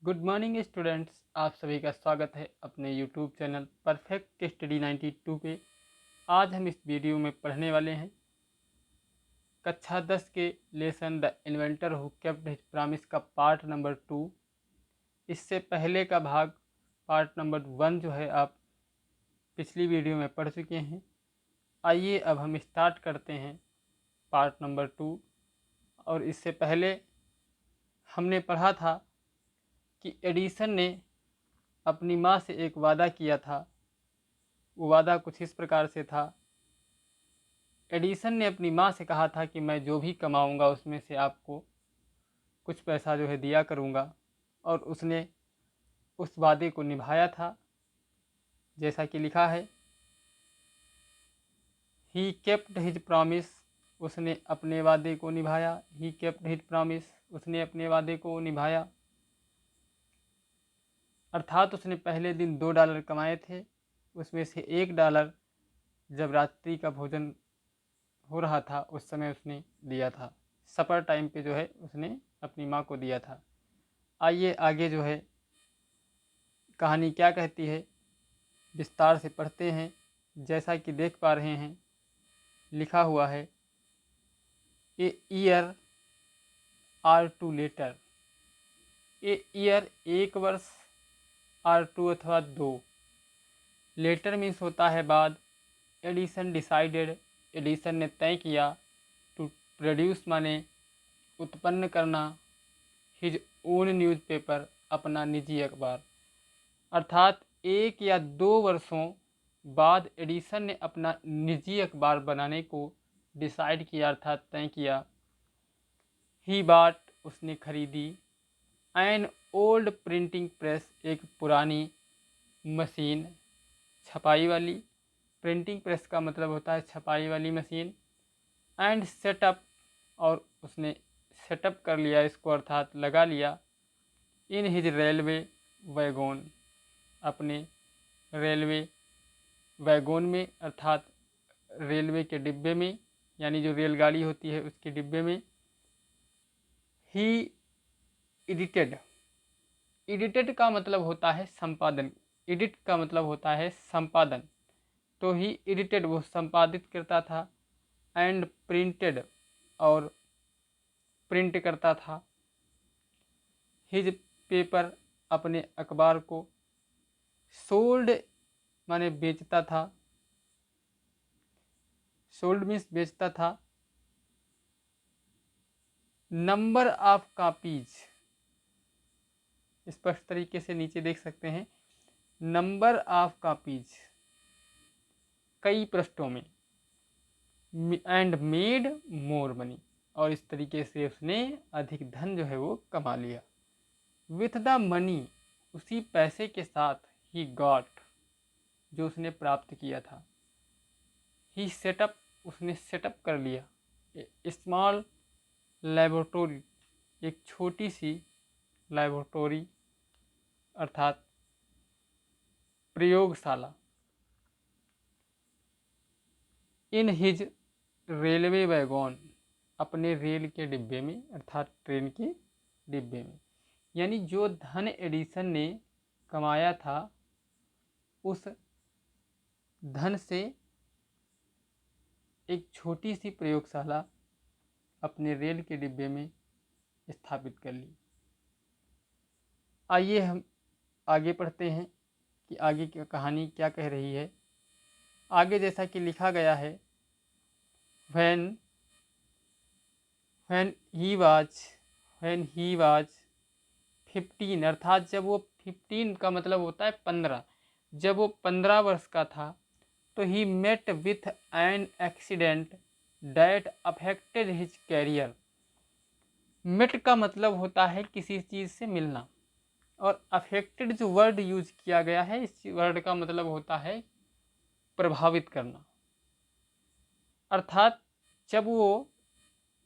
Good morning students, आप सभी का स्वागत है अपने यूट्यूब चैनल परफेक्ट स्टडी 92 पे। आज हम इस वीडियो में पढ़ने वाले हैं कक्षा 10 के lesson the inventor who kept his promise का पार्ट नंबर 2। इससे पहले का भाग पार्ट नंबर 1 जो है आप पिछली वीडियो में पढ़ चुके हैं। आइए अब हम स्टार्ट करते हैं पार्ट नंबर 2। और इससे पहले हमने पढ़ा था कि एडिसन ने अपनी माँ से एक वादा किया था। वो वादा कुछ इस प्रकार से था। एडिसन ने अपनी माँ से कहा था कि मैं जो भी कमाऊंगा उसमें से आपको कुछ पैसा जो है दिया करूंगा, और उसने उस वादे को निभाया था। जैसा कि लिखा है, ही केप्ट हिज प्रॉमिस, उसने अपने वादे को निभाया। ही केप्ट हिज प्रॉमिस, उसने अपने वादे को निभाया। अर्थात उसने पहले दिन $2 कमाए थे, उसमें से $1 जब रात्रि का भोजन हो रहा था उस समय उसने दिया था। सपर टाइम पे जो है उसने अपनी माँ को दिया था। आइए आगे जो है कहानी क्या कहती है विस्तार से पढ़ते हैं। जैसा कि देख पा रहे हैं, लिखा हुआ है, a year or two later. A year एक वर्ष, आर टू अथवा 2। लेटर मीन्स होता है बाद। एडिसन डिसाइडेड, एडिसन ने तय किया। टू प्रोड्यूस माने उत्पन्न करना। हिज ओन न्यूज़पेपर, अपना निजी अखबार। अर्थात 1 या 2 वर्षों बाद एडिसन ने अपना निजी अखबार बनाने को डिसाइड किया, अर्थात तय किया। ही बाट, उसने खरीदी। एन ओल्ड प्रिंटिंग प्रेस, एक पुरानी मशीन, छपाई वाली। प्रिंटिंग प्रेस का मतलब होता है छपाई वाली मशीन। एंड सेटअप, और उसने सेटअप कर लिया इसको, अर्थात लगा लिया। इन हिज रेलवे वैगोन, अपने रेलवे वैगोन में, अर्थात रेलवे के डिब्बे में, यानी जो रेलगाड़ी होती है उसके डिब्बे में। ही एडिटेड, एडिटेड का मतलब होता है संपादन। एडिट का मतलब होता है संपादन। तो ही एडिटेड, वो संपादित करता था। एंड प्रिंटेड, और प्रिंट करता था। हिज पेपर, अपने अखबार को। सोल्ड माने बेचता था। सोल्ड मीन्स बेचता था। नंबर ऑफ कॉपीज, स्पष्ट तरीके से नीचे देख सकते हैं, नंबर ऑफ कॉपीज, कई पृष्ठों में। एंड मेड मोर मनी, और इस तरीके से उसने अधिक धन जो है वो कमा लिया। विथ द मनी, उसी पैसे के साथ, ही गॉट, जो उसने प्राप्त किया था। ही सेटअप, उसने सेटअप कर लिया। स्मॉल लेबोरेटरी, एक छोटी सी लेबोरेटरी, अर्थात प्रयोगशाला। इन हिज रेलवे वैगॉन, अपने रेल के डिब्बे में, अर्थात ट्रेन के डिब्बे में। यानी जो धन एडिसन ने कमाया था उस धन से एक छोटी सी प्रयोगशाला अपने रेल के डिब्बे में स्थापित कर ली। आइए हम आगे पढ़ते हैं कि आगे की कहानी क्या कह रही है। आगे जैसा कि लिखा गया है, when ही वाज 15, अर्थात जब वो 15 का मतलब होता है 15, जब वो 15 वर्ष का था, तो he met with an accident that affected his career. Met का मतलब होता है किसी चीज़ से मिलना, और अफेक्टेड जो वर्ड यूज किया गया है, इस वर्ड का मतलब होता है प्रभावित करना। अर्थात जब वो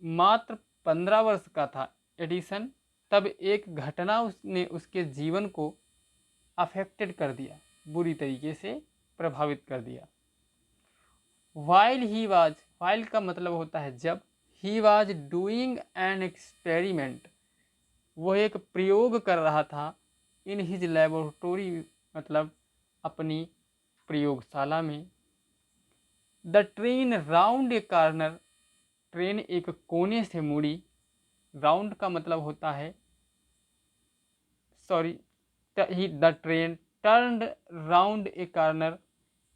मात्र 15 वर्ष का था एडिसन, तब एक घटना उसने उसके जीवन को अफेक्टेड कर दिया, बुरी तरीके से प्रभावित कर दिया। वाइल ही वाज, वाइल का मतलब होता है जब। He was doing an experiment, वो एक प्रयोग कर रहा था। इन हिज लेबोरेटरी मतलब अपनी प्रयोगशाला में। The train round A corner, train एक कोने से मुड़ी। राउंड का मतलब होता है, sorry, the train turned round A corner,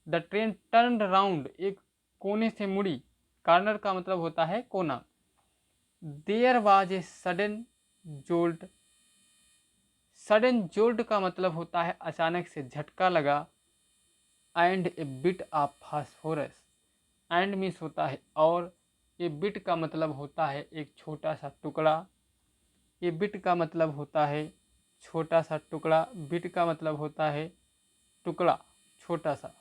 the train turned round, एक कोने से मुड़ी। कॉर्नर का मतलब होता है कोना। There was a sudden jolt, sudden jolt का मतलब होता है अचानक से झटका लगा। And a bit of phosphorus, and means होता है और, ए बिट का मतलब होता है एक छोटा सा टुकड़ा। ये बिट का मतलब होता है छोटा सा टुकड़ा, बिट का मतलब होता है टुकड़ा, छोटा सा।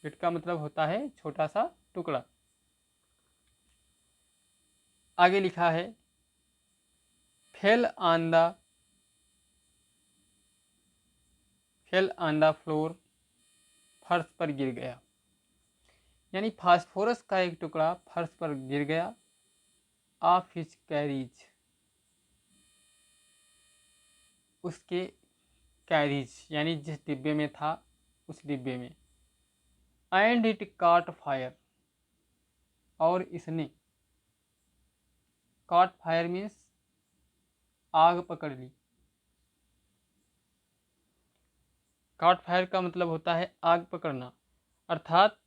बिट का मतलब होता है छोटा सा टुकड़ा। आगे लिखा है fell on the, fell on the floor, फर्श पर गिर गया। यानी फास्फोरस का एक टुकड़ा फर्श पर गिर गया। ऑफ हिज कैरिज, उसके कैरिज यानी जिस डिब्बे में था उस डिब्बे में। एंड इट कॉट फायर, और इसने, कॉट फायर मीन्स आग पकड़ ली। कॉट फायर का मतलब होता है आग पकड़ना, अर्थात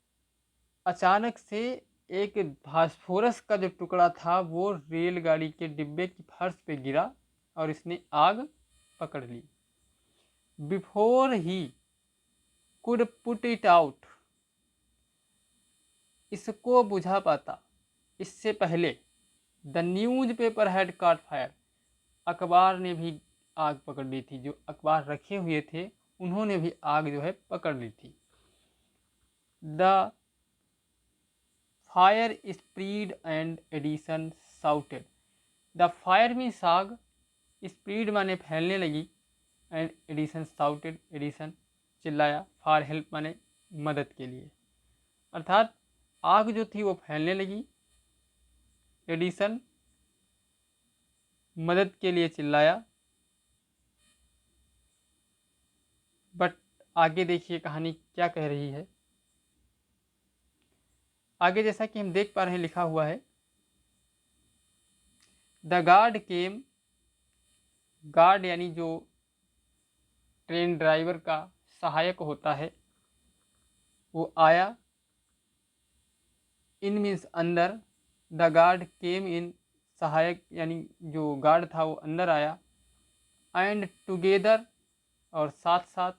अचानक से एक फास्फोरस का जो टुकड़ा था वो रेलगाड़ी के डिब्बे की फर्श पे गिरा और इसने आग पकड़ ली। Before he could put it out, इसको बुझा पाता, इससे पहले the newspaper had caught fire, अखबार ने भी आग पकड़ ली थी। जो अखबार रखे हुए थे उन्होंने भी आग जो है पकड़ ली थी। The fire spread and Edison shouted, the fire means आग, स्प्रीड माने फैलने लगी, एंड एडिसन साउटेड, एडिसन चिल्लाया, फॉर हेल्प माने मदद के लिए। अर्थात आग जो थी वो फैलने लगी, एडिसन मदद के लिए चिल्लाया। बट आगे देखिए कहानी क्या कह रही है। आगे जैसा कि हम देख पा रहे हैं लिखा हुआ है द गार्ड केम, गार्ड यानी जो ट्रेन ड्राइवर का सहायक होता है वो आया। इन मीन्स अंदर, द गार्ड केम इन, सहायक यानी जो गार्ड था वो अंदर आया। एंड टुगेदर, और साथ साथ,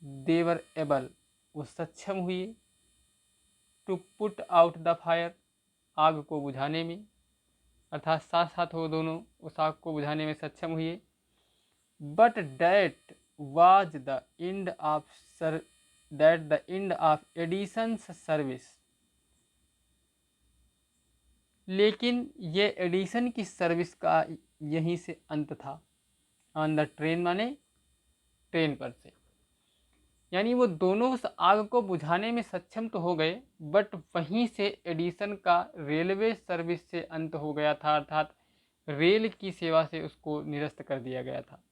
देवर एबल, वो सक्षम हुए, to put out the fire, आग को बुझाने में, अर्थात साथ साथ वो दोनों उस आग को बुझाने में सक्षम हुए। But that was the end of sir, that the end of Edison's service, लेकिन ये एडिशन की सर्विस का यहीं से अंत था। ऑन द ट्रेन माने ट्रेन पर से, यानी वो दोनों उस आग को बुझाने में सक्षम तो हो गए बट वहीं से एडिशन का रेलवे सर्विस से अंत हो गया था, अर्थात रेल की सेवा से उसको निरस्त कर दिया गया था।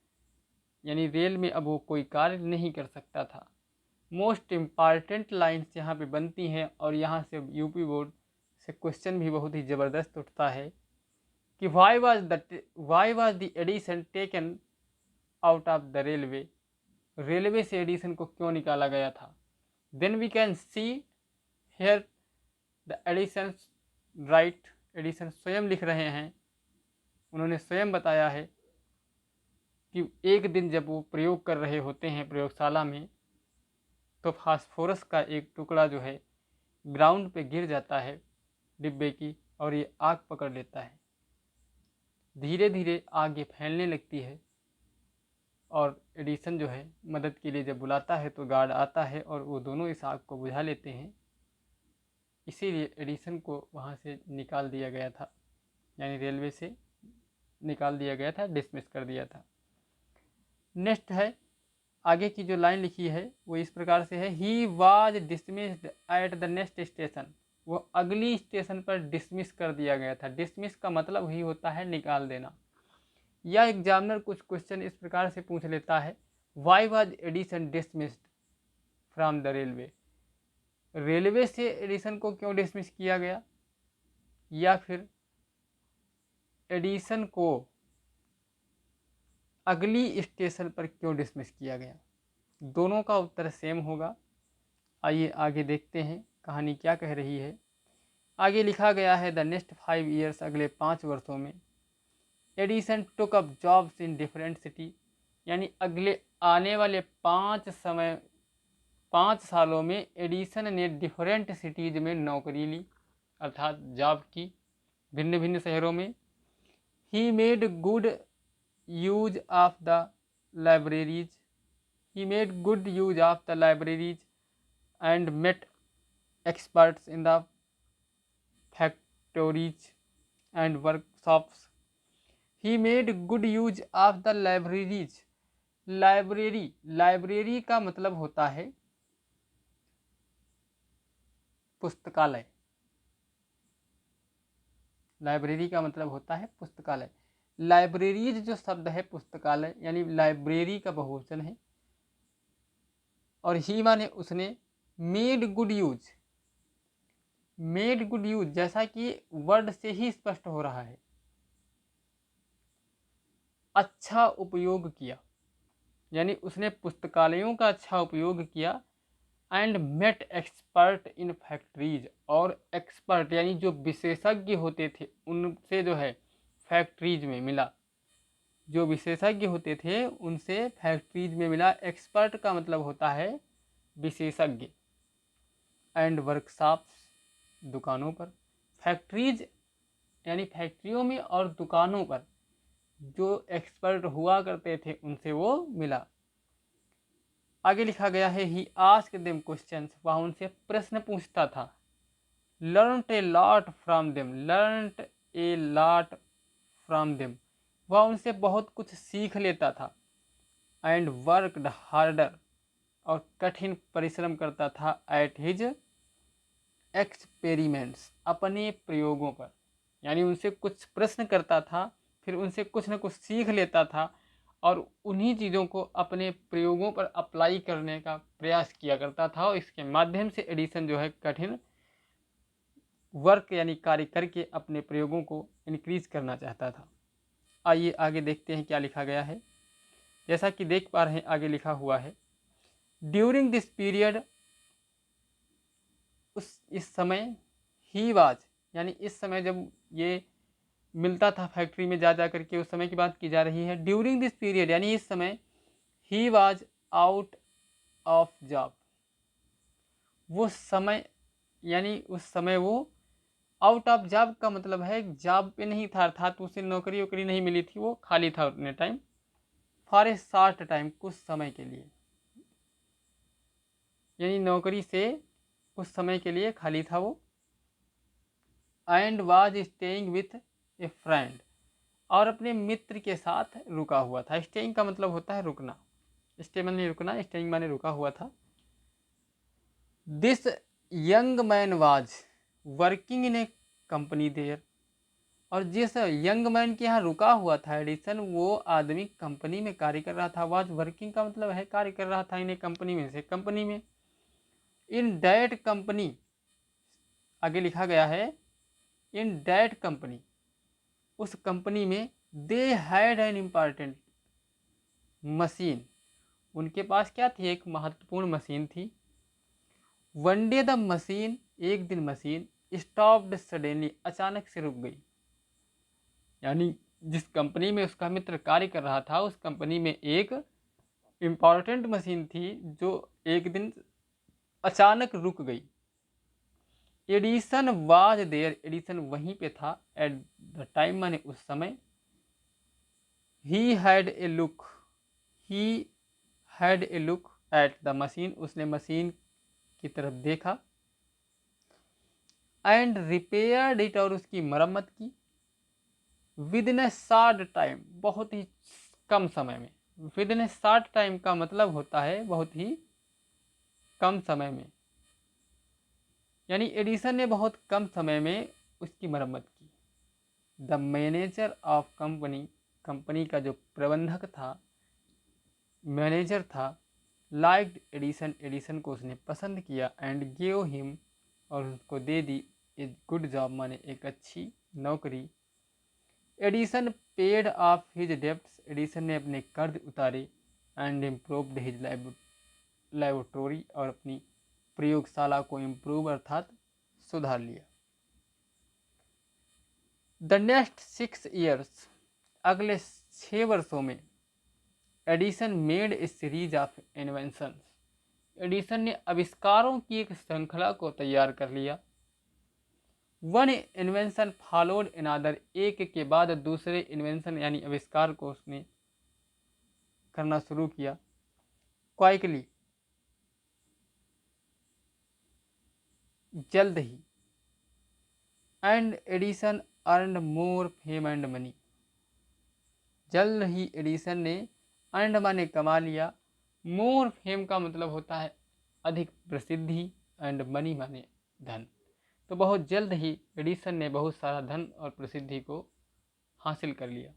यानी रेल में अब वो कोई कार्य नहीं कर सकता था। मोस्ट इम्पॉर्टेंट लाइन्स यहाँ पे बनती हैं और यहाँ से यूपी बोर्ड से क्वेश्चन भी बहुत ही ज़बरदस्त उठता है कि why was the Edison taken out of the railway, railway से एडिशन को क्यों निकाला गया था। Then we can see here the Edison right, Edison स्वयं लिख रहे हैं, उन्होंने स्वयं बताया है कि एक दिन जब वो प्रयोग कर रहे होते हैं प्रयोगशाला में तो फास्फोरस का एक टुकड़ा जो है ग्राउंड पे गिर जाता है डिब्बे की और ये आग पकड़ लेता है। धीरे धीरे आग ये फैलने लगती है और एडिसन जो है मदद के लिए जब बुलाता है तो गार्ड आता है और वो दोनों इस आग को बुझा लेते हैं। इसीलिए एडिसन को वहाँ से निकाल दिया गया था, यानी रेलवे से निकाल दिया गया था, डिसमिस कर दिया था। नेक्स्ट है, आगे की जो लाइन लिखी है वो इस प्रकार से है, he was dismissed at the next station, वो अगली स्टेशन पर डिसमिस कर दिया गया था। डिसमिस का मतलब ही होता है निकाल देना। या एग्जामिनर कुछ क्वेश्चन इस प्रकार से पूछ लेता है, why was Edison dismissed from the railway, railway से एडिसन को क्यों डिसमिस किया गया, या फिर एडिसन को अगली स्टेशन पर क्यों डिसमिस किया गया। दोनों का उत्तर सेम होगा। आइए आगे देखते हैं कहानी क्या कह रही है। आगे लिखा गया है, द नेक्स्ट 5 ईयर्स, अगले 5 वर्षों में Edison took up jobs in different city, यानी अगले आने वाले 5 सालों में एडिसन ने डिफरेंट सिटीज़ में नौकरी ली, अर्थात जॉब की भिन्न भिन्न शहरों में। He made good use of the libraries, he made good use of the libraries and met experts in the factories and workshops. He made good use of the libraries. Library का मतलब होता है पुस्तकालय। लाइब्रेरी का मतलब होता है पुस्तकालय। लाइब्रेरीज जो शब्द है पुस्तकालय, यानी लाइब्रेरी का बहुवचन है। और ही माने उसने, made good use, made good use जैसा कि वर्ड से ही स्पष्ट हो रहा है, अच्छा उपयोग किया, यानी उसने पुस्तकालयों का अच्छा उपयोग किया। And met expert in factories, और एक्सपर्ट यानी जो विशेषज्ञ होते थे उनसे जो है फैक्ट्रीज में मिला, जो विशेषज्ञ होते थे उनसे फैक्ट्रीज में मिला। एक्सपर्ट का मतलब होता है विशेषज्ञ। एंड वर्कशॉप्स, दुकानों पर। फैक्ट्रीज यानी फैक्ट्रियों में और दुकानों पर जो एक्सपर्ट हुआ करते थे उनसे वो मिला। आगे लिखा गया है, ही आस्क्ड देम क्वेश्चंस, वह उनसे प्रश्न पूछता था। Learned a lot from them, learned a lot from them, वह उनसे बहुत कुछ सीख लेता था। एंड वर्कड हार्डर, और कठिन परिश्रम करता था। एट हिज एक्सपेरिमेंट्स, अपने प्रयोगों पर, यानी उनसे कुछ प्रश्न करता था, फिर उनसे कुछ न कुछ सीख लेता था और उन्हीं चीज़ों को अपने प्रयोगों पर अप्लाई करने का प्रयास किया करता था। और इसके माध्यम से एडिसन जो है कठिन वर्क यानी कार्य करके अपने प्रयोगों को इंक्रीज करना चाहता था। आइए आगे देखते हैं क्या लिखा गया है। जैसा कि देख पा रहे हैं आगे लिखा हुआ है, ड्यूरिंग दिस पीरियड, इस समय, ही वाज यानी इस समय जब ये मिलता था फैक्ट्री में जा करके, उस समय की बात की जा रही है। ड्यूरिंग दिस पीरियड यानी इस समय, he was out of job, वो समय यानी उस समय वो आउट ऑफ जॉब का मतलब है जॉब पे नहीं था, अर्थात उसे नौकरी वोकरी नहीं मिली थी, वो खाली था उतने time. For a short time, कुछ समय के लिए, यानी नौकरी से कुछ समय के लिए खाली था वो। And was staying with A friend, और अपने मित्र के साथ रुका हुआ था। स्टेइंग का मतलब होता है रुकना, स्टे माने रुकना, स्टेइंग माने रुका हुआ था। This young man was working in a company there, और जिस यंग मैन के यहाँ रुका हुआ था एडिसन, वो आदमी कंपनी में कार्य कर रहा था। वाज वर्किंग का मतलब है कार्य कर रहा था, इन्हें कंपनी में से कंपनी में। इन डैट कंपनी, आगे लिखा गया है, इन डैट कंपनी, उस कंपनी में, they had an important machine, उनके पास क्या थी, एक महत्वपूर्ण मशीन थी। वन डे द मशीन, एक दिन मशीन, स्टॉप्ड सडनली, अचानक से रुक गई। यानी जिस कंपनी में उसका मित्र कार्य कर रहा था, उस कंपनी में एक इम्पॉर्टेंट मशीन थी जो एक दिन अचानक रुक गई। एडिसन वाज देयर, एडिसन वहीं पे था। एट द टाइम माने उस समय। He had a look, he had a look at the machine, उसने मशीन की तरफ देखा। एंड रिपेयर्ड इट, और उसकी मरम्मत की। With in A short time, बहुत ही कम समय में। With in A short time का मतलब होता है बहुत ही कम समय में, यानी एडिसन ने बहुत कम समय में उसकी मरम्मत की। The manager of company company का जो प्रबंधक था, मैनेजर था, लाइक्ड एडिसन, एडिसन को उसने पसंद किया, एंड गिव हिम, और उसको दे दी ए गुड जॉब, माने एक अच्छी नौकरी। Edison paid of his debts, Edison ने अपने कर्ज उतारे, एंड इम्प्रूव्ड हिज लेबोरेटरी, और अपनी प्रयोगशाला को इम्प्रूव अर्थात सुधार लिया। द नेक्स्ट 6 ईयर्स, अगले 6 वर्षों में Edison made a series of inventions, Edison ने आविष्कारों की एक श्रृंखला को तैयार कर लिया। वन इन्वेंशन फॉलोड अनदर, एक के बाद दूसरे इन्वेंशन यानी आविष्कार को उसने करना शुरू किया। क्वाइकली, जल्द ही। And Edison earned more fame and money, जल्द ही एडिसन ने अर्नड माने कमा लिया, मोर फेम का मतलब होता है अधिक प्रसिद्धि, एंड मनी माने धन। तो बहुत जल्द ही एडिसन ने बहुत सारा धन और प्रसिद्धि को हासिल कर लिया।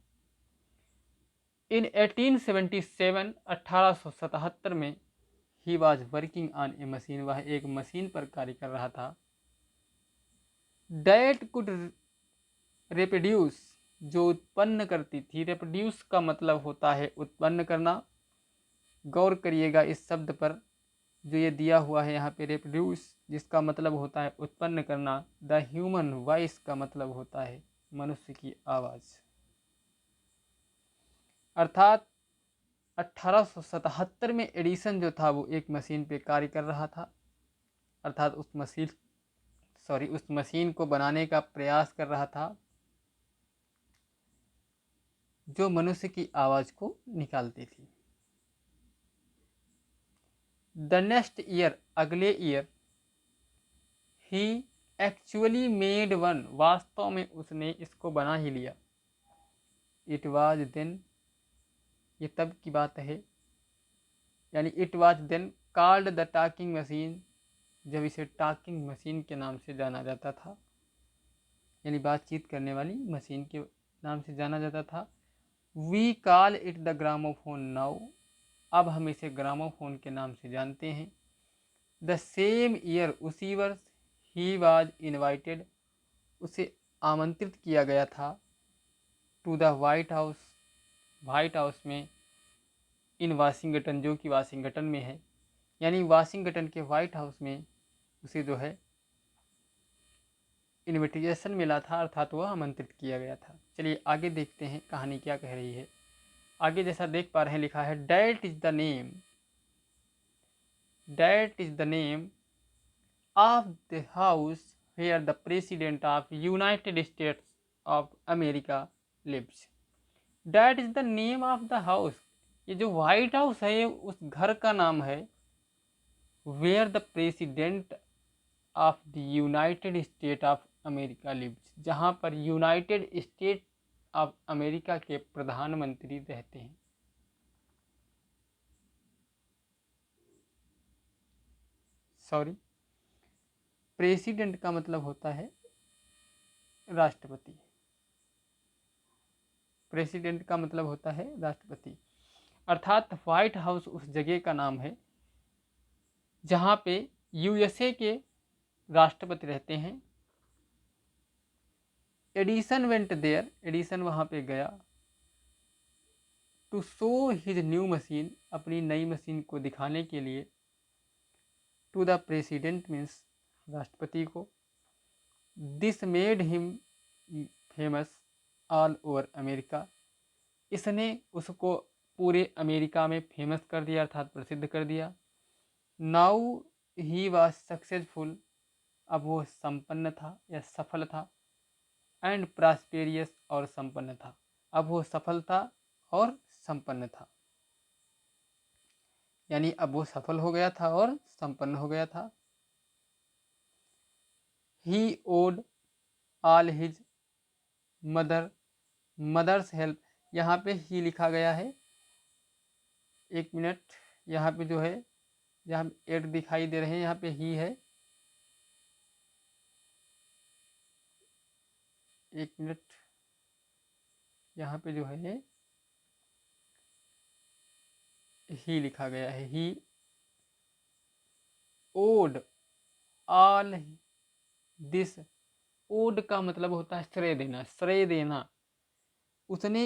इन 1877, 1877 में he was working on A machine, वह एक मशीन पर कार्य कर रहा था। डैट कुड रिप्रोड्यूस, जो उत्पन्न करती थी। रिप्रोड्यूस का मतलब होता है उत्पन्न करना। गौर करिएगा इस शब्द पर जो ये दिया हुआ है यहाँ पे, रिप्रोड्यूस, जिसका मतलब होता है उत्पन्न करना। द ह्यूमन वॉइस का मतलब होता है मनुष्य की आवाज़। अर्थात 1877 में एडिसन जो था वो एक मशीन पे कार्य कर रहा था, अर्थात उस मशीन को बनाने का प्रयास कर रहा था जो मनुष्य की आवाज़ को निकालती थी। द नेक्स्ट ईयर, अगले ईयर, ही एक्चुअली मेड वन, वास्तव में उसने इसको बना ही लिया। इट वाज देन, ये तब की बात है, यानी it was then called the talking machine, जब इसे टॉकिंग मशीन के नाम से जाना जाता था, यानी बातचीत करने वाली मशीन के नाम से जाना जाता था। We call it the gramophone now, अब हम इसे ग्रामोफोन के नाम से जानते हैं। द सेम ईयर, उसी वर्ष, ही वाज इनवाइटेड, उसे आमंत्रित किया गया था, to the White House, White House में, इन वाशिंगटन, जो कि वाशिंगटन में है, यानी वाशिंगटन के वाइट हाउस में उसे जो है इनविटेशन मिला था, अर्थात वह आमंत्रित किया गया था। चलिए आगे देखते हैं कहानी क्या कह रही है। आगे जैसा देख पा रहे हैं लिखा है, that is the name, that is the name of the house where the president of United States of America lives. That is the name of the house, ये जो व्हाइट हाउस है उस घर का नाम है, where the president of the United State of America lives, जहाँ पर यूनाइटेड स्टेट ऑफ अमेरिका के प्रधानमंत्री रहते हैं। सॉरी, प्रेसिडेंट का मतलब होता है राष्ट्रपति, प्रेसिडेंट का मतलब होता है राष्ट्रपति, अर्थात व्हाइट हाउस उस जगह का नाम है जहाँ पे यूएसए के राष्ट्रपति रहते हैं। एडिसन वेंट देयर, एडिसन वहाँ पे गया, to show his new machine, अपनी नई मशीन को दिखाने के लिए, टू द प्रेसिडेंट मीन्स राष्ट्रपति को। This made him famous all over America, इसने उसको पूरे अमेरिका में फेमस कर दिया, अर्थात प्रसिद्ध कर दिया। नाउ ही वॉज सक्सेसफुल, अब वो संपन्न था या सफल था, एंड प्रॉस्पेरियस, और संपन्न था, अब वो सफल था और संपन्न था, यानी अब वो सफल हो गया था और संपन्न हो गया था। He owed all his mother's help, यहाँ पे ही लिखा गया है, एक मिनट, यहाँ पे जो है जहाँ एड दिखाई दे रहे हैं यहाँ पे ही है, एक मिनट, यहाँ पे जो है ही लिखा गया है, ही ओड ऑल दिस। ओड का मतलब होता है श्रेय देना, श्रेय देना। उसने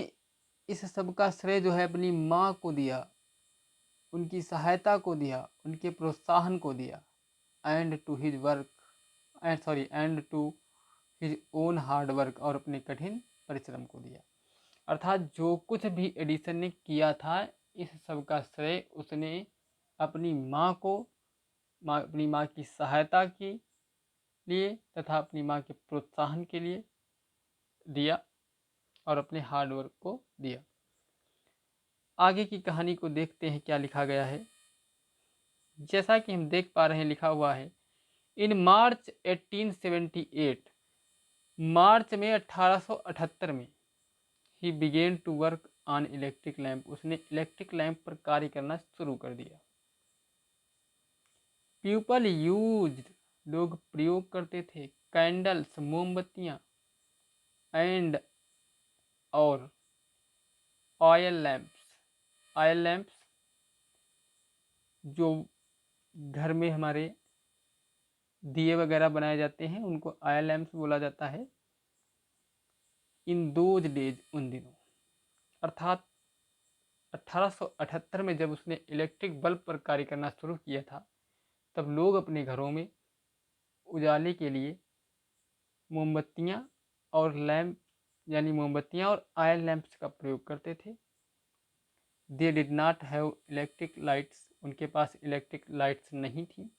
इस सब का श्रेय जो है अपनी माँ को दिया, उनकी सहायता को दिया, उनके प्रोत्साहन को दिया। And to his work and to his own hard work, और अपने कठिन परिश्रम को दिया। अर्थात जो कुछ भी एडिसन ने किया था, इस सब का श्रेय उसने अपनी माँ को, अपनी माँ की सहायता के लिए तथा अपनी माँ के प्रोत्साहन के लिए दिया, और अपने हार्ड वर्क को दिया। आगे की कहानी को देखते हैं क्या लिखा गया है। जैसा कि हम देख पा रहे हैं, लिखा हुआ है इन मार्च 1878, मार्च में 1878 में ही began to work on electric lamp, उसने इलेक्ट्रिक लैंप पर कार्य करना शुरू कर दिया। पीपल यूज्ड, लोग प्रयोग करते थे, कैंडल्स, मोमबत्तियां, एंड और ऑयल लैंप्स, ऑयल लैंप्स जो घर में हमारे दिए वगैरह बनाए जाते हैं उनको ऑयल लैंप्स बोला जाता है। इन दोज डेज, उन दिनों, अर्थात 1878 में जब उसने इलेक्ट्रिक बल्ब पर कार्य करना शुरू किया था, तब लोग अपने घरों में उजाले के लिए मोमबत्तियां और लैंप, यानी मोमबत्तियां और ऑयल लैंप्स का प्रयोग करते थे। They did not have electric lights, उनके पास इलेक्ट्रिक लाइट्स नहीं थी।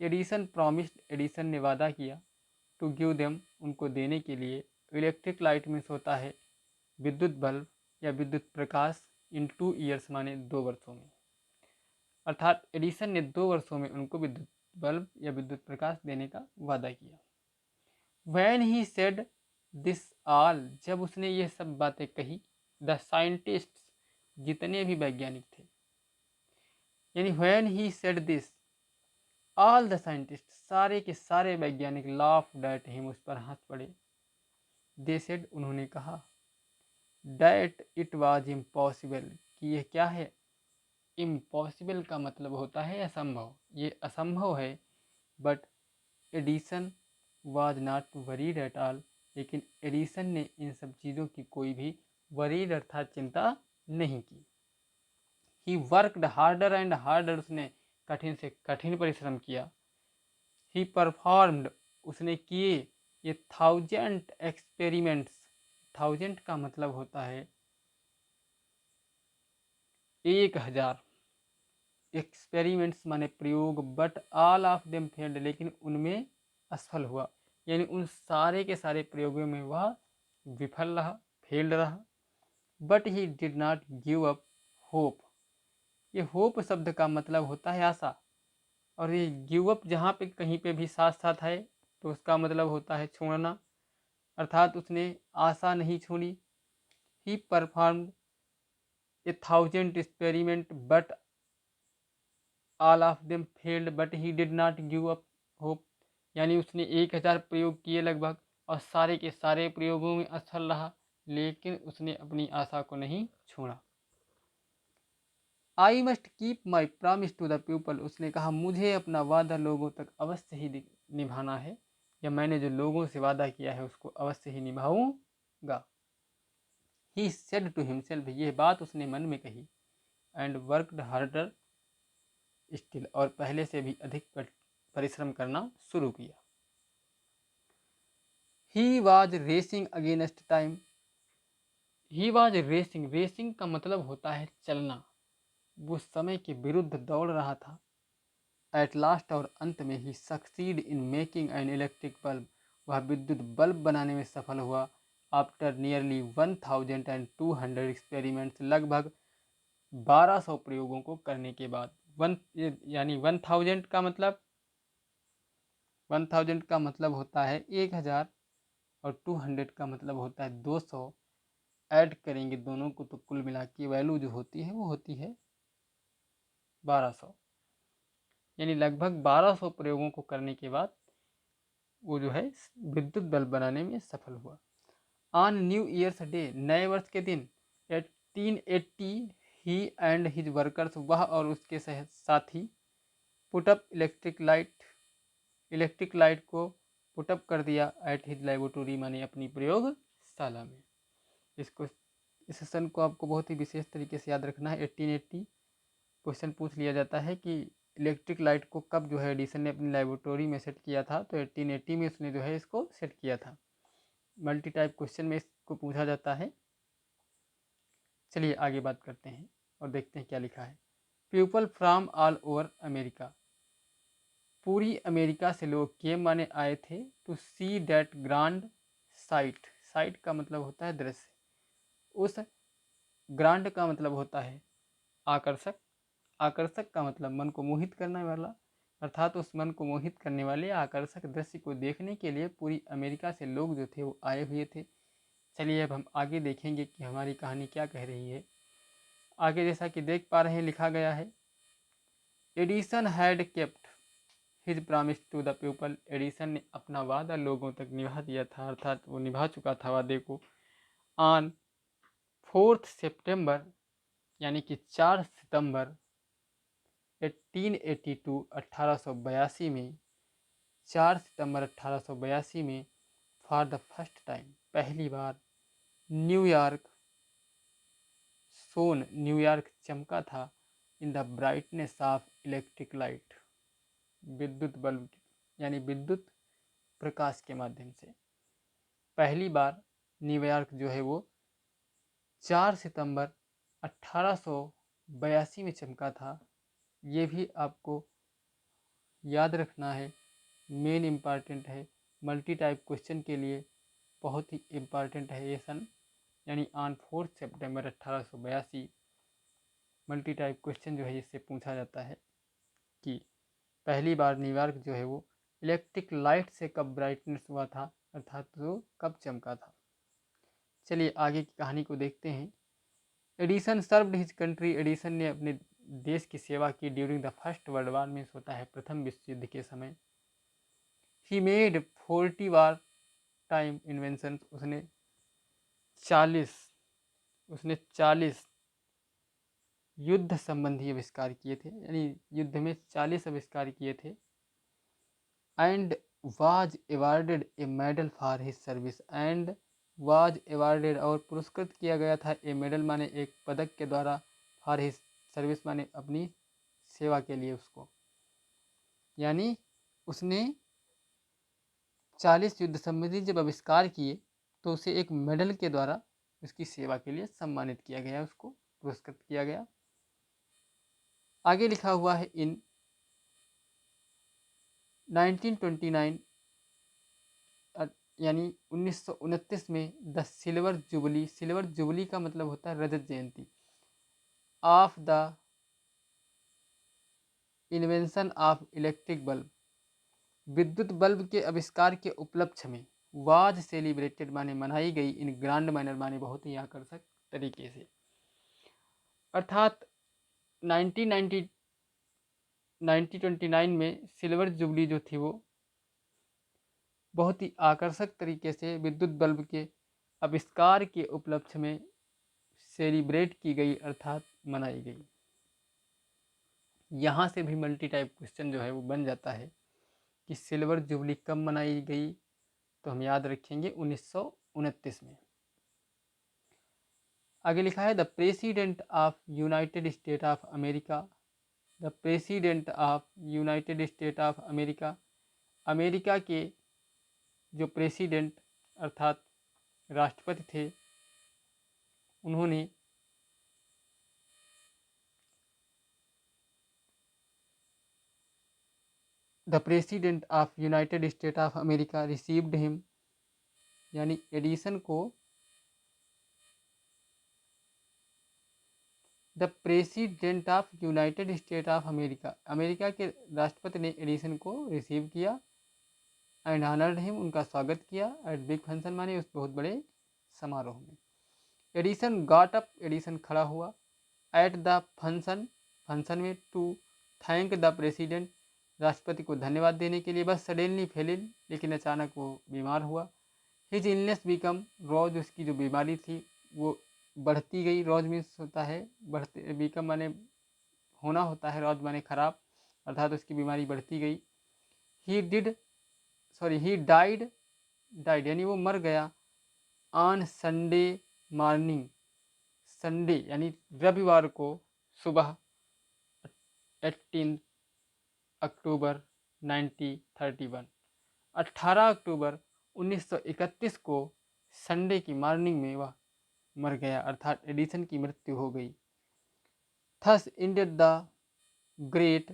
एडिसन प्रॉमिस्ड, एडिसन ने वादा किया, टू गिव देम, उनको देने के लिए। इलेक्ट्रिक लाइट में होता है विद्युत बल्ब या विद्युत प्रकाश, इन 2 ईयर्स माने 2 वर्षों में। अर्थात एडिसन ने 2 वर्षों में उनको विद्युत बल्ब या विद्युत प्रकाश देने का वादा किया। When he said this all, जब उसने ये सब बातें कही, द साइंटिस्ट्स, जितने भी वैज्ञानिक थे, यानी when he said this, all the scientists, सारे के सारे वैज्ञानिक laughed at him, उस पर हंस पड़े। They said, उन्होंने कहा, that it was impossible, कि यह क्या है, impossible का मतलब होता है असंभव, ये असंभव है। But Edison was not worried at all, लेकिन एडिसन ने इन सब चीज़ों की कोई भी वरीड अर्थात चिंता नहीं की। He worked harder and harder, उसने कठिन से कठिन परिश्रम किया। ही परफॉर्म्ड, उसने किए ये 1000 एक्सपेरिमेंट्स। 1000 का मतलब होता है 1000 एक्सपेरिमेंट्स माने प्रयोग। But all of them failed, लेकिन उनमें असफल हुआ, यानी उन सारे के सारे प्रयोगों में वह विफल रहा, फेल्ड रहा। But he did not give up hope, ये होप शब्द का मतलब होता है आशा, और ये गिव अप जहाँ पे कहीं पे भी साथ साथ है तो उसका मतलब होता है छोड़ना, अर्थात उसने आशा नहीं छोड़ी। ही performed 1000 experiment but all of them failed, but he did not give up hope, यानी उसने 1000 प्रयोग किए लगभग, और सारे के सारे प्रयोगों में असफल रहा, लेकिन उसने अपनी आशा को नहीं छोड़ा। I must keep my promise to the people, उसने कहा मुझे अपना वादा लोगों तक अवश्य ही निभाना है, या मैंने जो लोगों से वादा किया है उसको अवश्य ही निभाऊंगा। ही सेड टू हिमसेल्फ, ये बात उसने मन में कही। एंड वर्कड हार्डर स्टिल, और पहले से भी अधिक परिश्रम करना शुरू किया। He was racing against time, he was racing, racing का मतलब होता है चलना, वो समय के विरुद्ध दौड़ रहा था। एट लास्ट, और अंत में he succeed in making an electric bulb, वह विद्युत बल्ब बनाने में सफल हुआ। आफ्टर नियरली 1200 एक्सपेरिमेंट्स, लगभग 1200 प्रयोगों को करने के बाद। यानी 1000 का मतलब 1000 का मतलब होता है 1000, और 200 का मतलब होता है 200। ऐड करेंगे दोनों को तो कुल मिला के वैल्यू जो होती है वो होती है 1200, यानी लगभग 1200 प्रयोगों को करने के बाद वो जो है विद्युत बल्ब बनाने में सफल हुआ। ऑन न्यू ईयर्स डे, नए वर्ष के दिन 1880, ही एंड हिज वर्कर्स, वह और उसके साथी, पुटअप इलेक्ट्रिक लाइट को पुटअप कर दिया एट हिज लेबोरेटरी, माने अपनी प्रयोगशाला में। इसको इस सेशन को आपको बहुत ही विशेष तरीके से याद रखना है। 1880 क्वेश्चन पूछ लिया जाता है कि इलेक्ट्रिक लाइट को कब जो है एडिसन ने अपनी लेबोरेटरी में सेट किया था, तो 1880 में उसने जो है इसको सेट किया था। मल्टी टाइप क्वेश्चन में इसको पूछा जाता है। चलिए आगे बात करते हैं और देखते हैं क्या लिखा है। People from all over America, पूरी अमेरिका से लोग केम माने आए थे to see that grand sight. Sight का मतलब होता है दृश्य, उस ग्रांड का मतलब होता है आकर्षक, आकर्षक का मतलब मन को मोहित करने वाला, अर्थात उस मन को मोहित करने वाले आकर्षक दृश्य को देखने के लिए पूरी अमेरिका से लोग जो थे वो आए हुए थे। चलिए अब हम आगे देखेंगे कि हमारी कहानी क्या कह रही है। आगे जैसा कि देख पा रहे हैं लिखा गया है, Edison had kept his promise to the people. Edison ने अपना वादा लोगों तक निभा दिया था, अर्थात वो निभा चुका था वादे को। ऑन 4 सितंबर यानी कि 4 सितंबर 1882 1882 में, 4 सितंबर 1882 में फॉर द फर्स्ट टाइम पहली बार न्यूयॉर्क सोन, न्यूयॉर्क चमका था in the brightness of electric light, विद्युत बल्ब यानी विद्युत प्रकाश के माध्यम से। पहली बार न्यूयॉर्क जो है वो 4 सितंबर 1882 में चमका था। ये भी आपको याद रखना है, मेन इम्पॉर्टेंट है, मल्टी टाइप क्वेश्चन के लिए बहुत ही इम्पॉर्टेंट है ये सन, यानी on 4 September 1882 multi type question जो है इससे पूछा जाता है कि पहली बार न्यूयॉर्क जो है वो इलेक्ट्रिक लाइट से कब ब्राइटनेस हुआ था, अर्थात वो कब चमका था। चलिए आगे की कहानी को देखते हैं। Edison served his country, Edison ने अपने देश की सेवा की during the first world war, में होता है प्रथम विश्व युद्ध के समय। He made 40 war time invention, उसने 40 युद्ध संबंधी आविष्कार किए थे, यानी युद्ध में 40 आविष्कार किए थे। And was awarded A medal for his service, and was awarded और पुरस्कृत किया गया था ए मेडल माने एक पदक के द्वारा, फॉर हिज सर्विस माने अपनी सेवा के लिए उसको, यानी उसने 40 युद्ध संबंधी जब आविष्कार किए तो उसे एक मेडल के द्वारा उसकी सेवा के लिए सम्मानित किया गया, उसको पुरस्कृत किया गया। आगे लिखा हुआ है इन 1929 यानी 1929 में the silver jubilee, silver jubilee का मतलब होता है रजत जयंती, of the invention of electric bulb, विद्युत बल्ब के आविष्कार के उपलक्ष्य में, वाज सेलिब्रेटेड माने मनाई गई, इन ग्रांड मैनर माने बहुत ही आकर्षक तरीके से। अर्थात 1929 में सिल्वर जुबली जो थी वो बहुत ही आकर्षक तरीके से विद्युत बल्ब के आविष्कार के उपलक्ष्य में सेलिब्रेट की गई, अर्थात मनाई गई। यहाँ से भी मल्टी टाइप क्वेश्चन जो है वो बन जाता है कि सिल्वर जुबली कब मनाई गई, तो हम याद रखेंगे 1929 में। आगे लिखा है the president of United State of America, the president of United State of America, America के जो प्रेसिडेंट अर्थात राष्ट्रपति थे, उन्होंने the president of United State of America received him, यानी एडिसन को the president of United State of America, America के राष्ट्रपति ने एडिसन को रिसीव किया, एंड ऑनर्ड हिम, उनका स्वागत किया, एट बिग फंक्शन माने उस बहुत बड़े समारोह में। एडिसन गॉट अप, एडिसन खड़ा हुआ, एट द फंक्शन, फंक्शन में, टू थैंक द प्रेसिडेंट, राष्ट्रपति को धन्यवाद देने के लिए, बस सडनली फेलिन, लेकिन अचानक वो बीमार हुआ। हिज इलनेस बिकम रोज, उसकी जो बीमारी थी वो बढ़ती गई। रोज मीन्स होता है बढ़ते, बीकम माने होना होता है, रोज माने खराब, अर्थात उसकी बीमारी बढ़ती गई। ही डाइड, यानी वो मर गया। ऑन संडे मॉर्निंग, संडे यानी रविवार को सुबह 18 अक्टूबर 1931, 18 अक्टूबर 1931 को संडे की मॉर्निंग में वह मर गया, अर्थात एडिसन की मृत्यु हो गई। Thus ended the great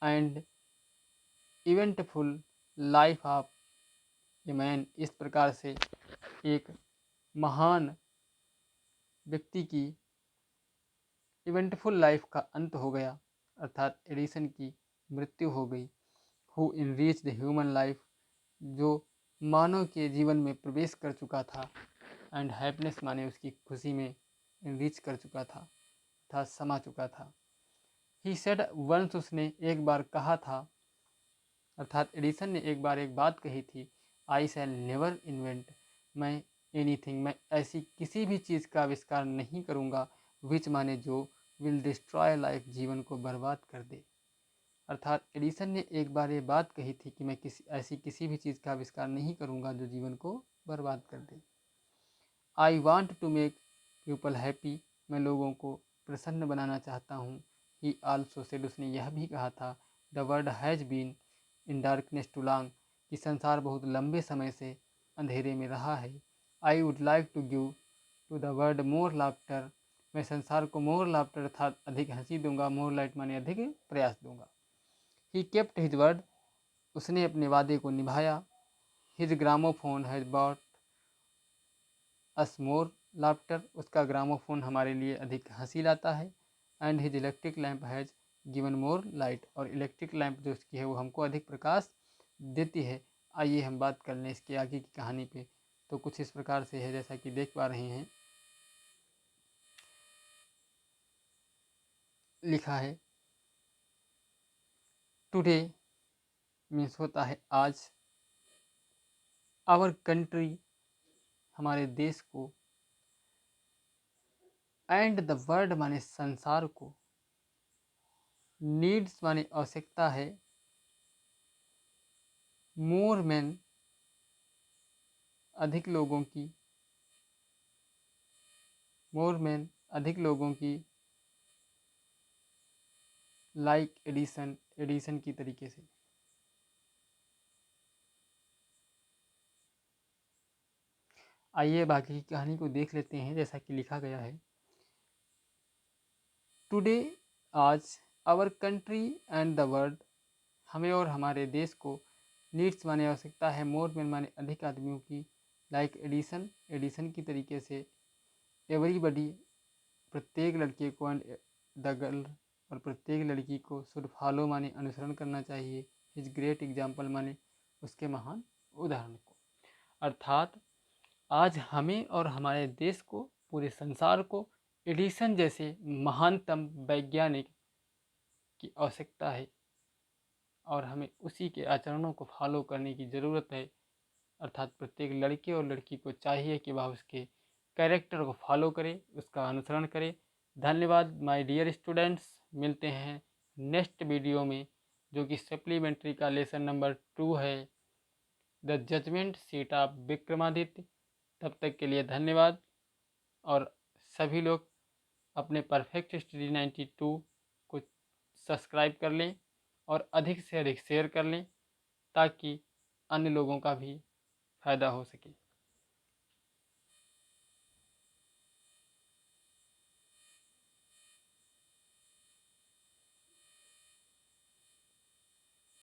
and eventful life of a man. इस प्रकार से एक महान व्यक्ति की इवेंटफुल लाइफ का अंत हो गया, अर्थात एडिसन की मृत्यु हो गई। Who enrich the human life, जो मानव के जीवन में प्रवेश कर चुका था, एंड हैप्पीनेस माने उसकी खुशी में इनरीच कर चुका था समा चुका था। ही सेड वंस, उसने एक बार कहा था, अर्थात एडिसन ने एक बार एक बात कही थी, आई शैल नेवर इन्वेंट, मैं एनीथिंग, मैं ऐसी किसी भी चीज़ का आविष्कार नहीं करूँगा, विच माने जो, विल डिस्ट्रॉय लाइफ, जीवन को बर्बाद कर दे। अर्थात एडिसन ने एक बार ये बात कही थी कि मैं ऐसी किसी भी चीज़ का आविष्कार नहीं करूँगा जो जीवन को बर्बाद कर दे। I want to make people happy, मैं लोगों को प्रसन्न बनाना चाहता हूँ। ही आल्सो सेड, उसने यह भी कहा था, the world has been in darkness too long, कि संसार बहुत लंबे समय से अंधेरे में रहा है। I would like to give to the world more laughter, मैं संसार को मोर लाफ्टर अर्थात अधिक हंसी दूंगा, मोर लाइट माने अधिक प्रयास दूंगा। ही केप्ट हिज वर्ड, उसने अपने वादे को निभाया। His gramophone has bot us more laughter, उसका ग्रामोफोन हमारे लिए अधिक हंसी लाता है। And his electric lamp has given more light, और इलेक्ट्रिक लैंप जो उसकी है वो हमको अधिक प्रकाश देती है। आइए हम बात कर लें इसके आगे की कहानी पे। तो कुछ इस प्रकार से है, जैसा कि देख पा रहे हैं, लिखा है टुडे मीन्स होता है आज, आवर कंट्री हमारे देश को, एंड द वर्ल्ड माने संसार को, नीड्स माने आवश्यकता है, मोर मैन अधिक लोगों की, मोर मैन अधिक लोगों की, लाइक एडिसन, एडिसन की तरीके से। आइए बाकी की कहानी को देख लेते हैं, जैसा कि लिखा गया है। टुडे आज, our country and the world हमें और हमारे देश को, नीड्स माने आवश्यकता है, मोर मैन माने अधिक आदमियों की, लाइक एडिसन, एडिसन की तरीके से, एवरीबडी प्रत्येक लड़के को, एंड द गर्ल और प्रत्येक लड़की को, शुड फॉलो माने अनुसरण करना चाहिए, हिज ग्रेट एग्जाम्पल माने उसके महान उदाहरण को। अर्थात आज हमें और हमारे देश को, पूरे संसार को एडिसन जैसे महानतम वैज्ञानिक की आवश्यकता है, और हमें उसी के आचरणों को फॉलो करने की ज़रूरत है। अर्थात प्रत्येक लड़के और लड़की को चाहिए कि वह उसके कैरेक्टर को फॉलो करे, उसका अनुसरण करे। धन्यवाद माय डियर स्टूडेंट्स, मिलते हैं नेक्स्ट वीडियो में, जो कि सप्लीमेंट्री का लेसन नंबर 2 है, the judgement seat of Vikramaditya. तब तक के लिए धन्यवाद, और सभी लोग अपने परफेक्ट स्टडी 92 को सब्सक्राइब कर लें और अधिक से अधिक शेयर कर लें, ताकि अन्य लोगों का भी फ़ायदा हो सके।